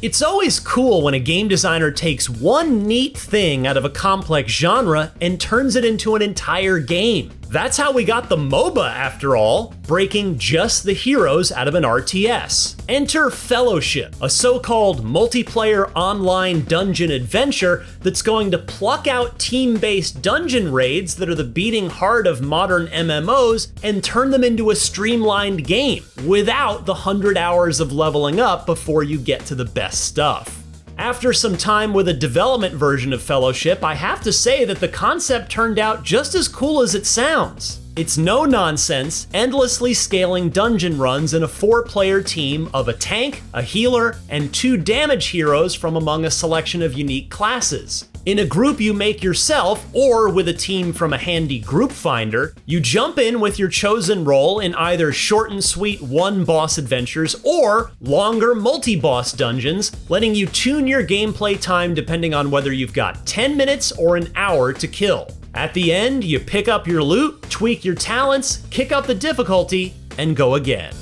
It's always cool when a game designer takes one neat thing out of a complex genre and turns it into an entire game. That's how we got the MOBA after all, breaking just the heroes out of an RTS. Enter Fellowship, a so-called multiplayer online dungeon adventure that's going to pluck out team-based dungeon raids that are the beating heart of modern MMOs and turn them into a streamlined game without the 100 hours of leveling up before you get to the best stuff. After some time with a development version of Fellowship, I have to say that the concept turned out just as cool as it sounds. It's no-nonsense, endlessly scaling dungeon runs in a 4-player team of a tank, a healer, and 2 damage heroes from among a selection of unique classes. In a group you make yourself, or with a team from a handy group finder, you jump in with your chosen role in either short and sweet one-boss adventures or longer multi-boss dungeons, letting you tune your gameplay time depending on whether you've got 10 minutes or an hour to kill. At the end, you pick up your loot, tweak your talents, kick up the difficulty, and go again.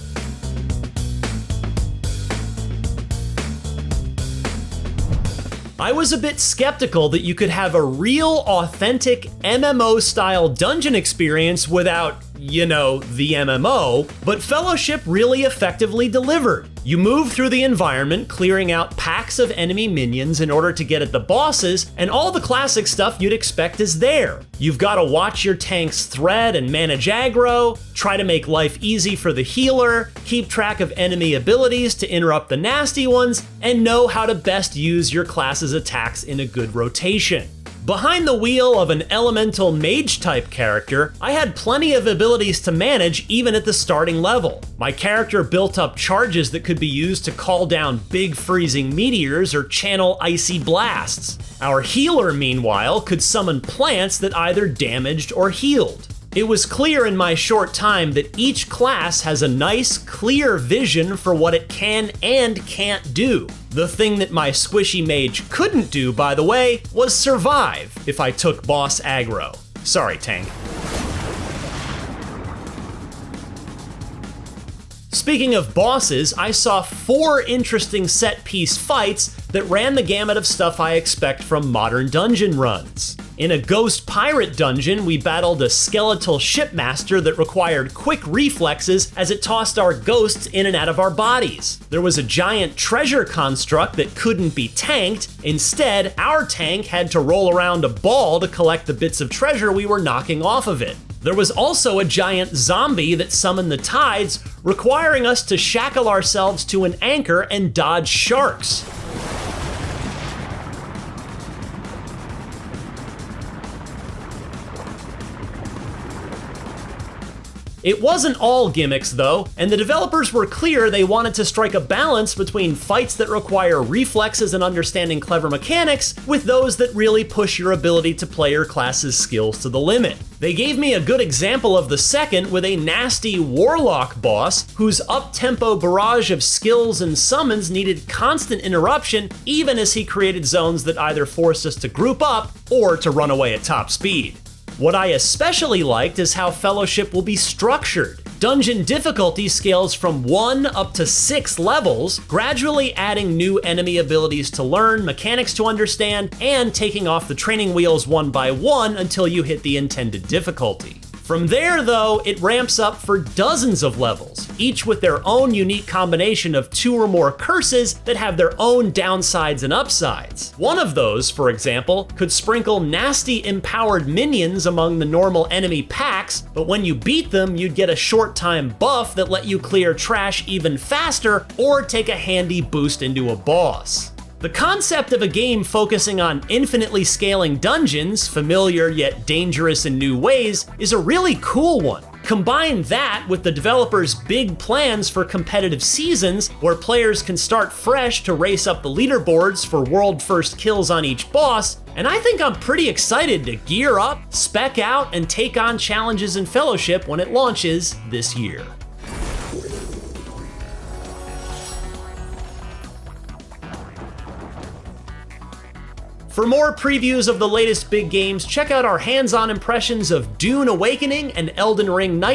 I was a bit skeptical that you could have a real, authentic MMO-style dungeon experience without, the MMO, but Fellowship really effectively delivered. You move through the environment, clearing out packs of enemy minions in order to get at the bosses, and all the classic stuff you'd expect is there. You've got to watch your tanks thread and manage aggro, try to make life easy for the healer, keep track of enemy abilities to interrupt the nasty ones, and know how to best use your class's attacks in a good rotation. Behind the wheel of an elemental mage-type character, I had plenty of abilities to manage even at the starting level. My character built up charges that could be used to call down big freezing meteors or channel icy blasts. Our healer, meanwhile, could summon plants that either damaged or healed. It was clear in my short time that each class has a nice, clear vision for what it can and can't do. The thing that my squishy mage couldn't do, by the way, was survive if I took boss aggro. Sorry, tank. Speaking of bosses, I saw 4 interesting set-piece fights that ran the gamut of stuff I expect from modern dungeon runs. In a ghost pirate dungeon, we battled a skeletal shipmaster that required quick reflexes as it tossed our ghosts in and out of our bodies. There was a giant treasure construct that couldn't be tanked. Instead, our tank had to roll around a ball to collect the bits of treasure we were knocking off of it. There was also a giant zombie that summoned the tides, requiring us to shackle ourselves to an anchor and dodge sharks. It wasn't all gimmicks though, and the developers were clear they wanted to strike a balance between fights that require reflexes and understanding clever mechanics with those that really push your ability to play your class's skills to the limit. They gave me a good example of the second with a nasty warlock boss whose up-tempo barrage of skills and summons needed constant interruption even as he created zones that either forced us to group up or to run away at top speed. What I especially liked is how Fellowship will be structured. Dungeon difficulty scales from 1 up to 6 levels, gradually adding new enemy abilities to learn, mechanics to understand, and taking off the training wheels one by one until you hit the intended difficulty. From there, though, it ramps up for dozens of levels, each with their own unique combination of 2 or more curses that have their own downsides and upsides. One of those, for example, could sprinkle nasty empowered minions among the normal enemy packs, but when you beat them, you'd get a short time buff that let you clear trash even faster or take a handy boost into a boss. The concept of a game focusing on infinitely scaling dungeons, familiar yet dangerous in new ways, is a really cool one. Combine that with the developers' big plans for competitive seasons, where players can start fresh to race up the leaderboards for world first kills on each boss, and I think I'm pretty excited to gear up, spec out, and take on challenges in Fellowship when it launches this year. For more previews of the latest big games, check out our hands-on impressions of Dune Awakening and Elden Ring Nightfall